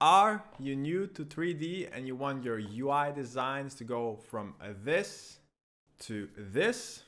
Are you new to 3D and you want your UI designs to go from this to this?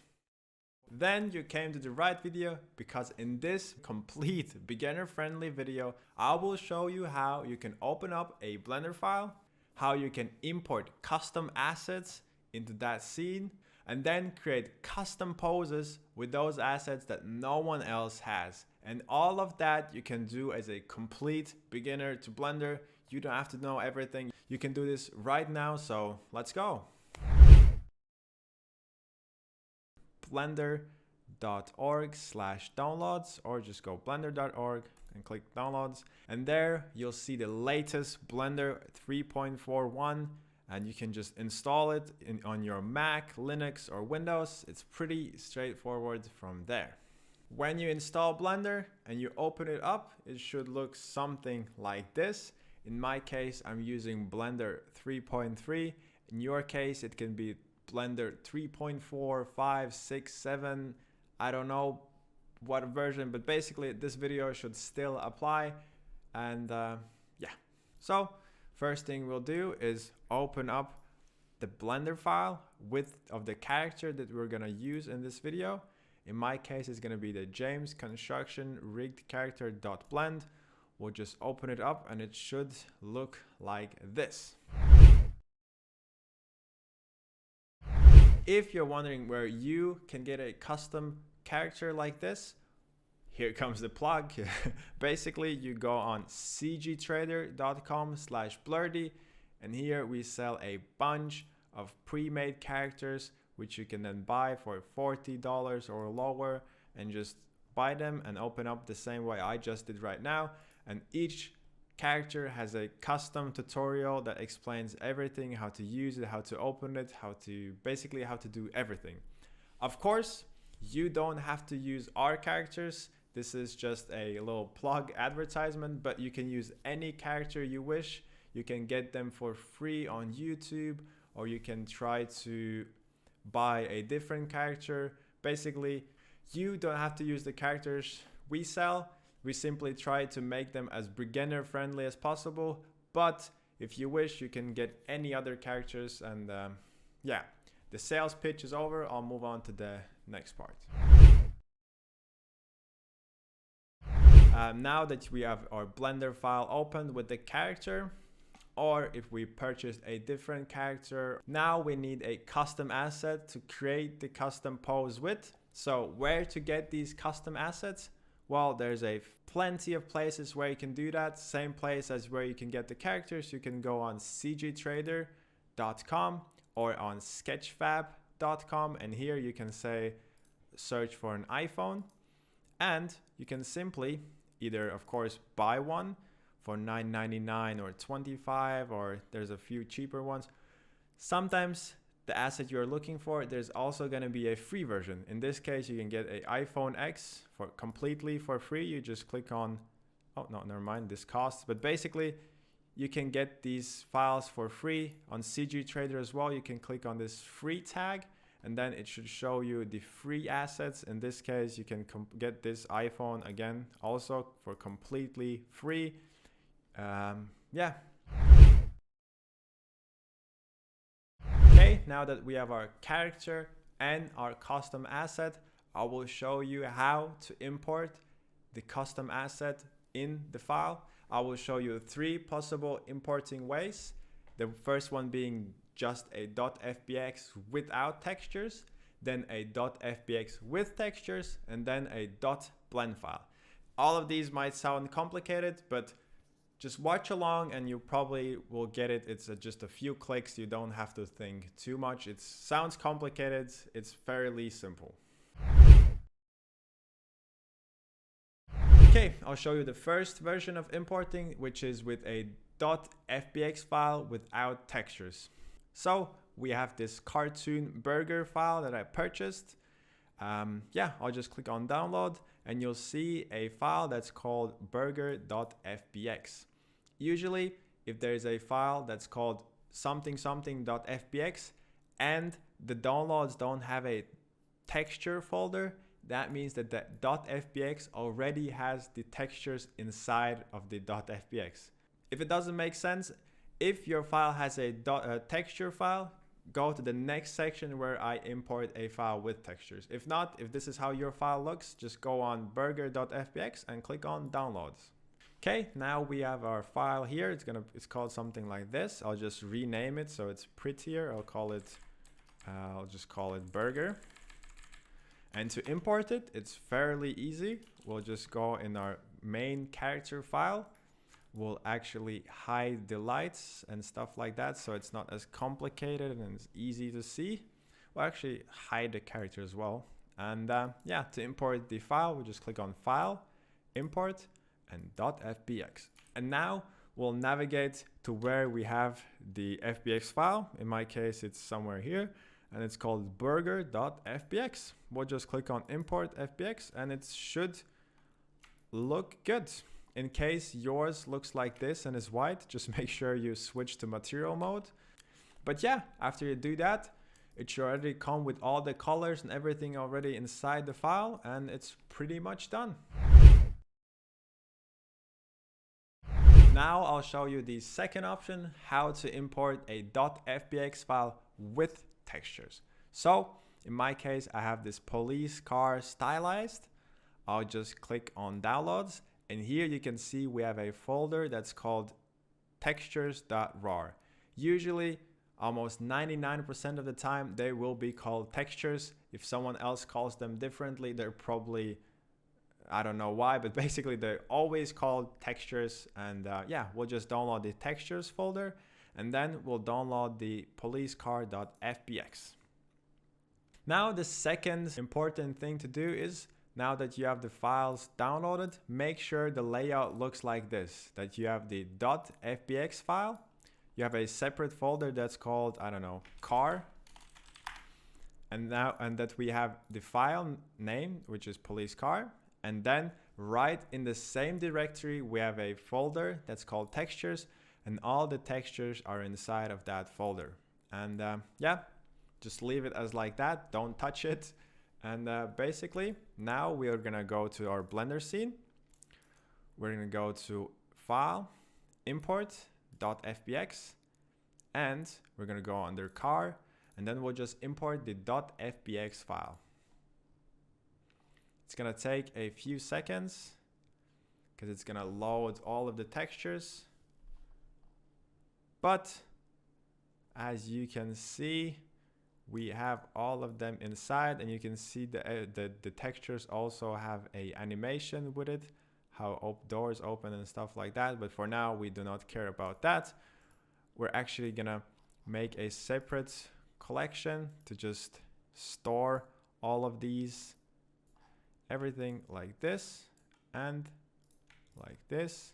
Then you came to the right video, because in this complete beginner-friendly video, I will show you how you can open up a Blender file, how you can import custom assets into that scene, and then create custom poses with those assets that no one else has. And all of that you can do as a complete beginner to Blender. You don't have to know everything. You can do this right now, so let's go. blender.org/downloads, or just go blender.org and click downloads, and there you'll see the latest Blender 3.41, and you can just install it on your Mac, Linux, or Windows. It's pretty straightforward from there. When you install Blender and you open it up, it should look something like this. In my case, I'm using Blender 3.3. In your case, it can be Blender 3.4, 5, 6, 7, I don't know what version, but basically this video should still apply. And yeah, so first thing we'll do is open up the Blender file of the character that we're gonna use in this video. In my case, it's gonna be the James Construction Rigged Character.blend. We'll just open it up and it should look like this. If you're wondering where you can get a custom character like this, here comes the plug. Basically, you go on cgtrader.com/blurdy, and here we sell a bunch of pre-made characters, which you can then buy for $40 or lower, and just buy them and open up the same way I just did right now. And each character has a custom tutorial that explains everything, how to use it, how to open it, how to do everything. Of course, you don't have to use our characters. This is just a little plug advertisement, but you can use any character you wish. You can get them for free on YouTube, or you can try to buy a different character. Basically, you don't have to use the characters we sell. We simply try to make them as beginner friendly as possible, but if you wish, you can get any other characters. And yeah, the sales pitch is over. I'll move on to the next part. Now that we have our Blender file opened with the character, or if we purchased a different character, now we need a custom asset to create the custom pose with. So where to get these custom assets? Well, there's plenty of places where you can do that. Same place as where you can get the characters. You can go on cgtrader.com or on sketchfab.com, and here you can search for an iPhone, and you can simply either, of course, buy one for $9.99 or $25, or there's a few cheaper ones. Sometimes the asset you're looking for, there's also going to be a free version. In this case, you can get an iPhone X completely for free. You just click on, oh no, never mind, this costs. But basically, you can get these files for free on CG Trader as well. You can click on this free tag, and then it should show you the free assets. In this case, you can get this iPhone again also for completely free. Yeah. Okay, now that we have our character and our custom asset, I will show you how to import the custom asset in the file. I will show you 3 possible importing ways. The first one being just a .fbx without textures, then a .fbx with textures, and then a .blend file. All of these might sound complicated, but just watch along and you probably will get it. It's just a few clicks. You don't have to think too much. It sounds complicated. It's fairly simple. Okay, I'll show you the first version of importing, which is with a .fbx file without textures. So we have this cartoon burger file that I purchased. Yeah, I'll just click on download and you'll see a file that's called burger.fbx. Usually, if there's a file that's called something.fbx and the downloads don't have a texture folder, that means that the .fbx already has the textures inside of the .fbx. If it doesn't make sense, if your file has a texture file, go to the next section where I import a file with textures. If not, if this is how your file looks, just go on burger.fbx and click on downloads. Okay, now we have our file here. It's called something like this. I'll just rename it so it's prettier. I'll just call it burger. And to import it, it's fairly easy. We'll just go in our main character file. We'll actually hide the lights and stuff like that, so it's not as complicated and it's easy to see. We'll actually hide the character as well. And yeah, to import the file, we just click on File, Import, and .fbx. And now we'll navigate to where we have the FBX file. In my case, it's somewhere here, and it's called burger.fbx. We'll just click on Import FBX, and it should look good. In case yours looks like this and is white, just make sure you switch to material mode. But yeah, after you do that, it should already come with all the colors and everything already inside the file, and it's pretty much done. Now I'll show you the second option, how to import a .fbx file with textures. So in my case, I have this police car stylized. I'll just click on downloads. And here you can see we have a folder that's called textures.rar. Usually, almost 99% of the time, they will be called textures. If someone else calls them differently, they're probably, I don't know why, but basically they're always called textures. And yeah, we'll just download the textures folder, and then we'll download the policecar.fbx. Now, the second important thing to do is, now that you have the files downloaded, make sure the layout looks like this, that you have the .fbx file, you have a separate folder that's called, I don't know, car, and that we have the file name, which is police car, and then right in the same directory, we have a folder that's called textures, and all the textures are inside of that folder. And yeah, just leave it as like that, don't touch it. And basically, now we are gonna go to our Blender scene. We're gonna go to File, Import, .fbx, and we're gonna go under Car, and then we'll just import the .fbx file. It's gonna take a few seconds because it's gonna load all of the textures. But as you can see, we have all of them inside, and you can see the textures also have a animation with it, how doors open and stuff like that. But for now, we do not care about that. We're actually gonna make a separate collection to just store all of these, everything like this and like this,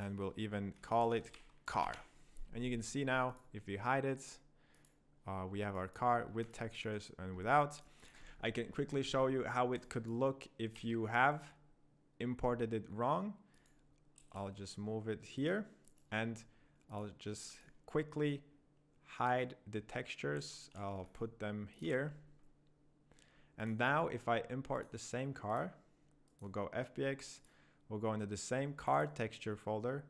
and we'll even call it car. And you can see now, if we hide it, we have our car with textures and without. I can quickly show you how it could look if you have imported it wrong. I'll just move it here, and I'll just quickly hide the textures. I'll put them here. And now if I import the same car, we'll go FBX, we'll go into the same car texture folder,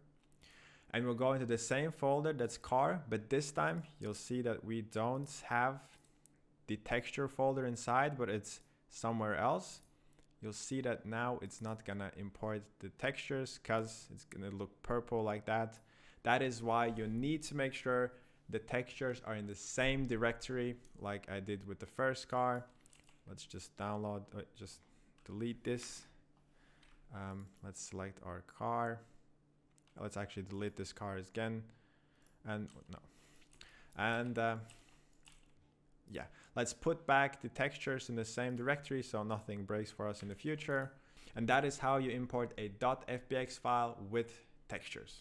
and we'll go into the same folder that's car, but this time you'll see that we don't have the texture folder inside, but it's somewhere else. You'll see that now it's not gonna import the textures because it's gonna look purple like that. That is why you need to make sure the textures are in the same directory like I did with the first car. Let's just download, just delete this. Let's select our car. Let's actually delete this car again. And no. And yeah, let's put back the textures in the same directory so nothing breaks for us in the future. And that is how you import a .fbx file with textures.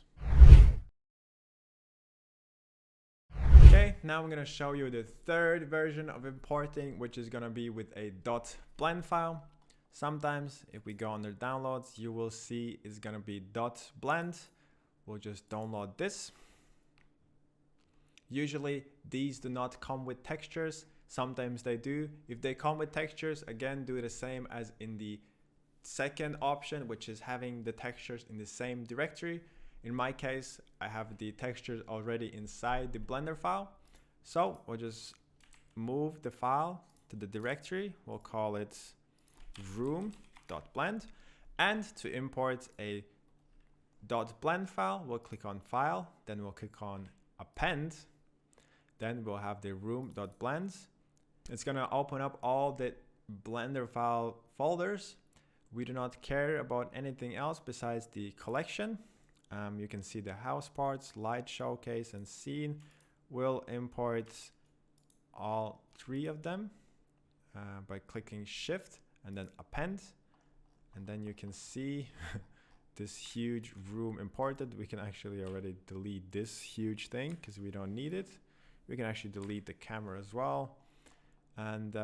Okay, now I'm gonna show you the third version of importing, which is gonna be with a .blend file. Sometimes if we go under downloads, you will see it's gonna be .blend. We'll just download this. Usually these do not come with textures. Sometimes they do. If they come with textures, again, do the same as in the second option, which is having the textures in the same directory. In my case, I have the textures already inside the Blender file. So we'll just move the file to the directory. We'll call it room.blend. And to import a .blend file, we'll click on File, then we'll click on Append. Then we'll have the room.blend. It's gonna open up all the Blender file folders. We do not care about anything else besides the collection. You can see the house parts, light showcase, and scene. We'll import all three of them by clicking Shift and then Append. And then you can see this huge room imported. We can actually already delete this huge thing because we don't need it. We can actually delete the camera as well. And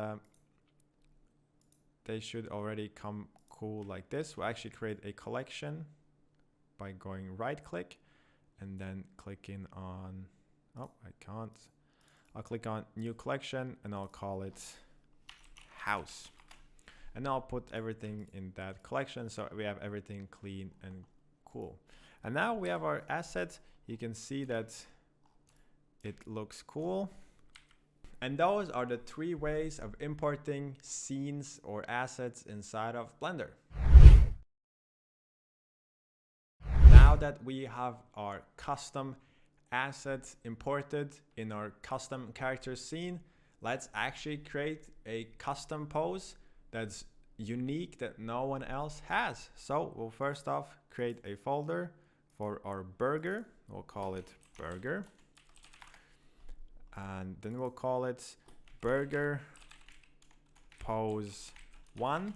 they should already come cool like this. We'll actually create a collection by going right click and then clicking on, oh, I can't. I'll click on new collection and I'll call it house. And I'll put everything in that collection so we have everything clean and cool. And now we have our asset. You can see that it looks cool. And those are the three ways of importing scenes or assets inside of Blender. Now that we have our custom assets imported in our custom character scene, let's actually create a custom pose that's unique that no one else has. So we'll first off create a folder for our burger. We'll call it burger. And then we'll call it burger pose 1.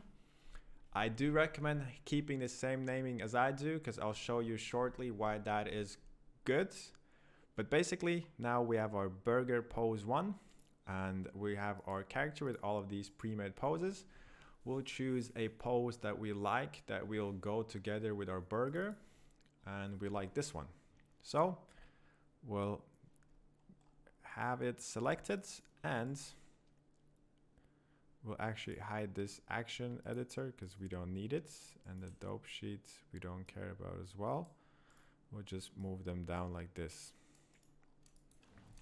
I do recommend keeping the same naming as I do because I'll show you shortly why that is good. But basically now we have our burger pose 1 and we have our character with all of these pre-made poses. We'll choose a pose that we like that will go together with our burger, and we like this one. So we'll have it selected and we'll actually hide this action editor because we don't need it, and the dope sheet we don't care about as well. We'll just move them down like this.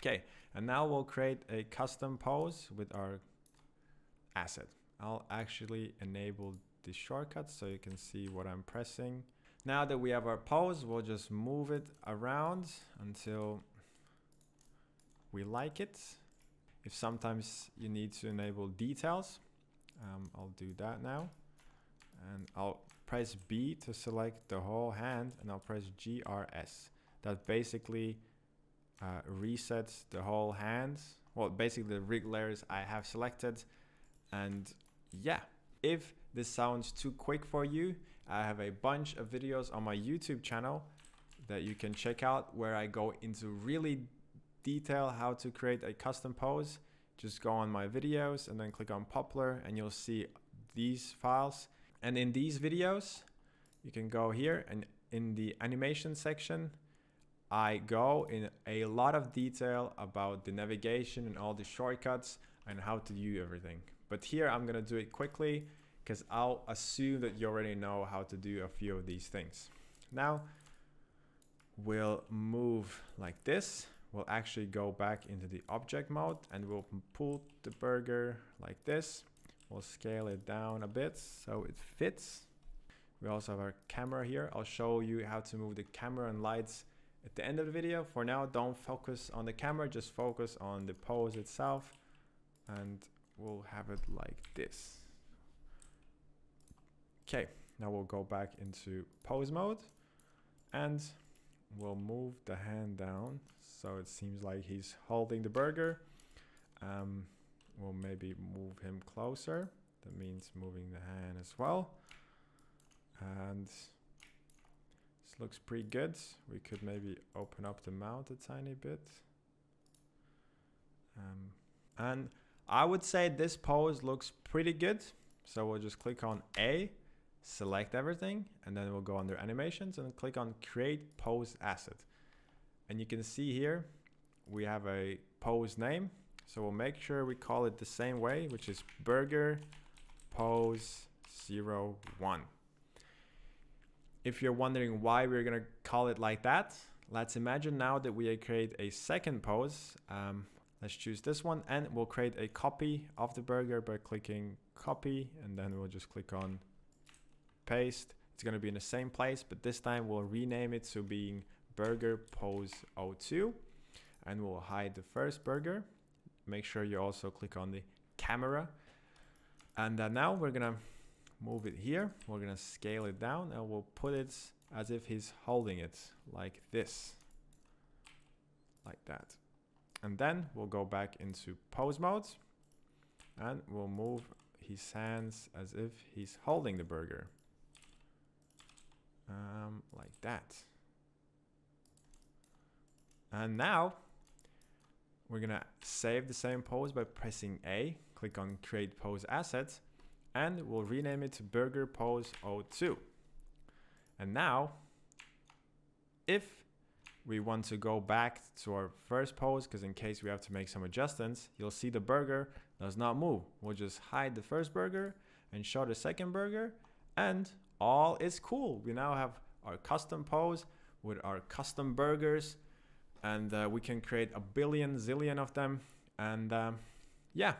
Okay, and now we'll create a custom pose with our asset. I'll actually enable the shortcuts so you can see what I'm pressing. Now that we have our pose, we'll just move it around until we like it. If sometimes you need to enable details, I'll do that now. And I'll press B to select the whole hand, and I'll press GRS. That basically resets the whole hand. Well, basically the rig layers I have selected. And yeah, if this sounds too quick for you, I have a bunch of videos on my YouTube channel that you can check out where I go into really detail how to create a custom pose. Just go on my videos and then click on Poplar and you'll see these files. And in these videos, you can go here, and in the animation section, I go in a lot of detail about the navigation and all the shortcuts and how to do everything. But here I'm gonna do it quickly because I'll assume that you already know how to do a few of these things. Now we'll move like this. We'll actually go back into the object mode and we'll pull the burger like this. We'll scale it down a bit so it fits. We also have our camera here. I'll show you how to move the camera and lights at the end of the video. For now, don't focus on the camera, just focus on the pose itself. And we'll have it like this. Okay, now we'll go back into pose mode and we'll move the hand down so it seems like he's holding the burger. We'll maybe move him closer. That means moving the hand as well. And this looks pretty good. We could maybe open up the mount a tiny bit. And I would say this pose looks pretty good. So we'll just click on A, select everything, and then we'll go under animations and click on create pose asset. And you can see here, we have a pose name. So we'll make sure we call it the same way, which is burger pose 01. If you're wondering why we're gonna call it like that, let's imagine now that we create a second pose. Let's choose this one, and we'll create a copy of the burger by clicking copy, and then we'll just click on paste. It's gonna be in the same place, but this time we'll rename it to being burger pose 02, and we'll hide the first burger. Make sure you also click on the camera, and now we're gonna move it here. We're gonna scale it down, and we'll put it as if he's holding it like this, like that. And then we'll go back into pose mode, and we'll move his hands as if he's holding the burger, like that. And now we're gonna save the same pose by pressing A, click on create pose asset, and we'll rename it to burger pose 02. And now, if we want to go back to our first pose, because in case we have to make some adjustments, you'll see the burger does not move. We'll just hide the first burger and show the second burger, and all is cool. We now have our custom pose with our custom burgers, and we can create a billion zillion of them. And yeah.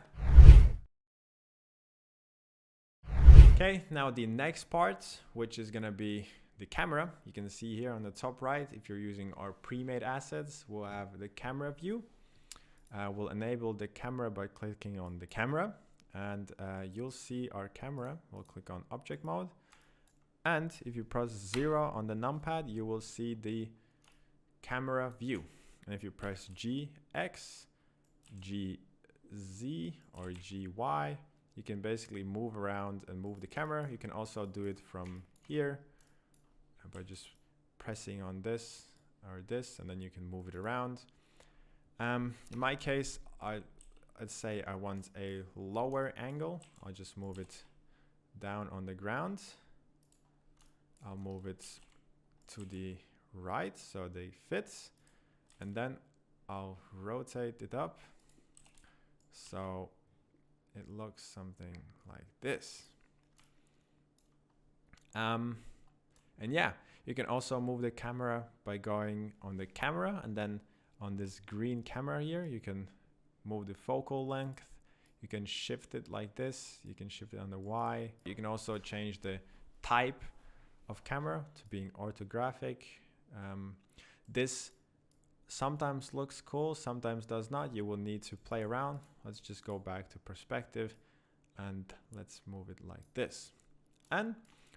Okay, now the next part, which is gonna be the camera. You can see here on the top right, if you're using our pre-made assets, we'll have the camera view. We'll enable the camera by clicking on the camera, and you'll see our camera. We'll click on object mode, and if you press 0 on the numpad, you will see the camera view. And if you press GX, GZ, or GY, you can basically move around and move the camera. You can also do it from here by just pressing on this or this, and then you can move it around. In my case, I'd say I want a lower angle. I'll just move it down on the ground. I'll move it to the right so they fit, and then I'll rotate it up so it looks something like this. And yeah, you can also move the camera by going on the camera, and then on this green camera here, you can move the focal length. You can shift it like this. You can shift it on the Y. You can also change the type of camera to being orthographic. This sometimes looks cool, sometimes does not. You will need to play around. Let's just go back to perspective, and let's move it like this. And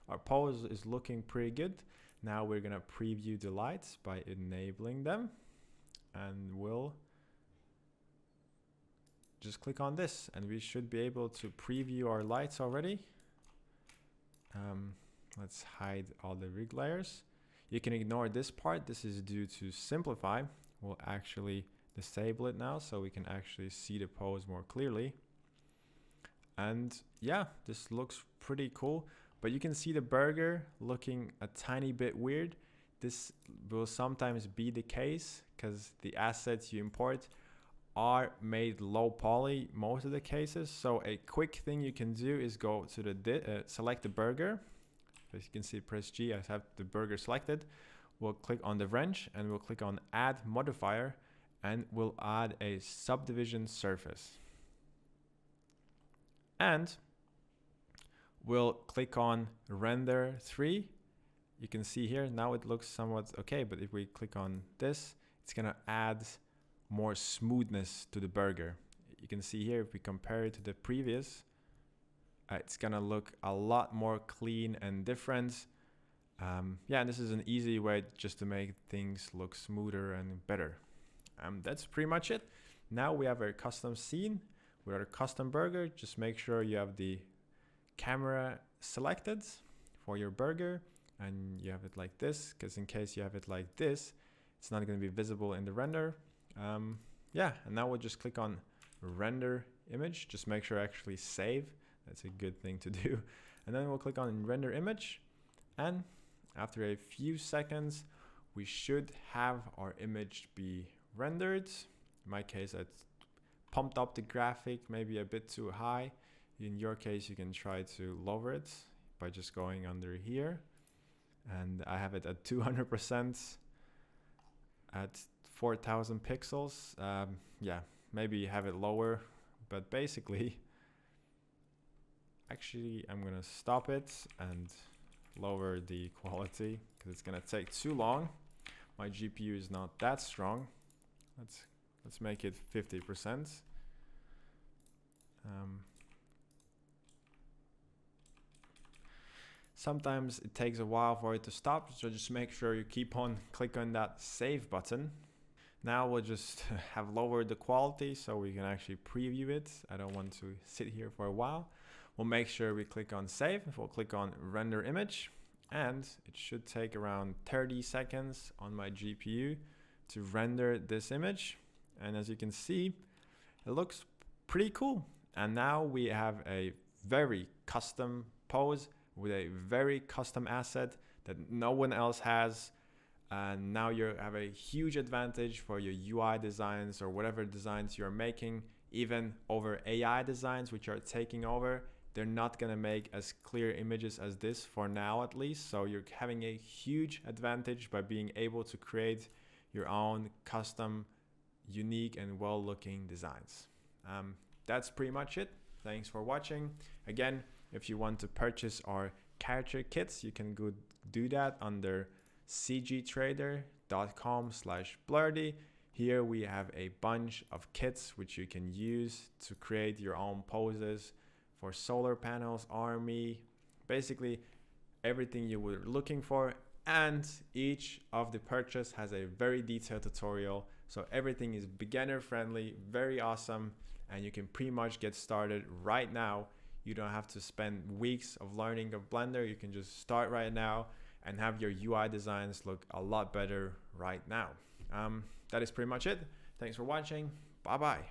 our pose is looking pretty good. Now we're gonna preview the lights by enabling them, and we'll just click on this, and we should be able to preview our lights already. Let's hide all the rig layers. You can ignore this part. This is due to simplify. We'll actually disable it now so we can actually see the pose more clearly. And yeah, this looks pretty cool, but you can see the burger looking a tiny bit weird. This will sometimes be the case because the assets you import are made low poly most of the cases. So a quick thing you can do is go to the select the burger. As you can see, press G, I have the burger selected. We'll click on the wrench, and we'll click on add modifier, and we'll add a subdivision surface. And we'll click on render 3. You can see here, now it looks somewhat okay, but if we click on this, it's gonna add more smoothness to the burger. You can see here, if we compare it to the previous, it's gonna look a lot more clean and different. Yeah, and this is an easy way just to make things look smoother and better. That's pretty much it. Now we have a custom scene with our custom burger. Just make sure you have the camera selected for your burger, and you have it like this, because in case you have it like this, it's not going to be visible in the render. Yeah, and now we'll just click on render image. Just make sure I actually save. That's a good thing to do. And then we'll click on render image, and after a few seconds we should have our image be rendered. In my case, I pumped up the graphic maybe a bit too high. In your case, you can try to lower it by just going under here, and I have it at 200% at 4,000 pixels. Yeah, maybe have it lower, but basically, actually I'm gonna stop it and lower the quality because it's gonna take too long. My GPU is not that strong. Let's make it 50%. Sometimes it takes a while for it to stop, so just make sure you keep on click on that save button. Now we'll just have lowered the quality so we can actually preview it. I don't want to sit here for a while. We'll make sure we click on save. We'll click on render image, and it should take around 30 seconds on my GPU to render this image. And as you can see, it looks pretty cool. And now we have a very custom pose with a very custom asset that no one else has. And now you have a huge advantage for your UI designs or whatever designs you're making, even over AI designs, which are taking over. They're not gonna make as clear images as this for now, at least. So you're having a huge advantage by being able to create your own custom, unique and well-looking designs. That's pretty much it. Thanks for watching. Again, if you want to purchase our character kits, you can go do that under cgtrader.com/blurdy. Here we have a bunch of kits which you can use to create your own poses for solar panels, army, basically everything you were looking for. And each of the purchase has a very detailed tutorial. So everything is beginner friendly, very awesome. And you can pretty much get started right now. You don't have to spend weeks of learning of Blender. You can just start right now and have your UI designs look a lot better right now. That is pretty much it. Thanks for watching. Bye bye.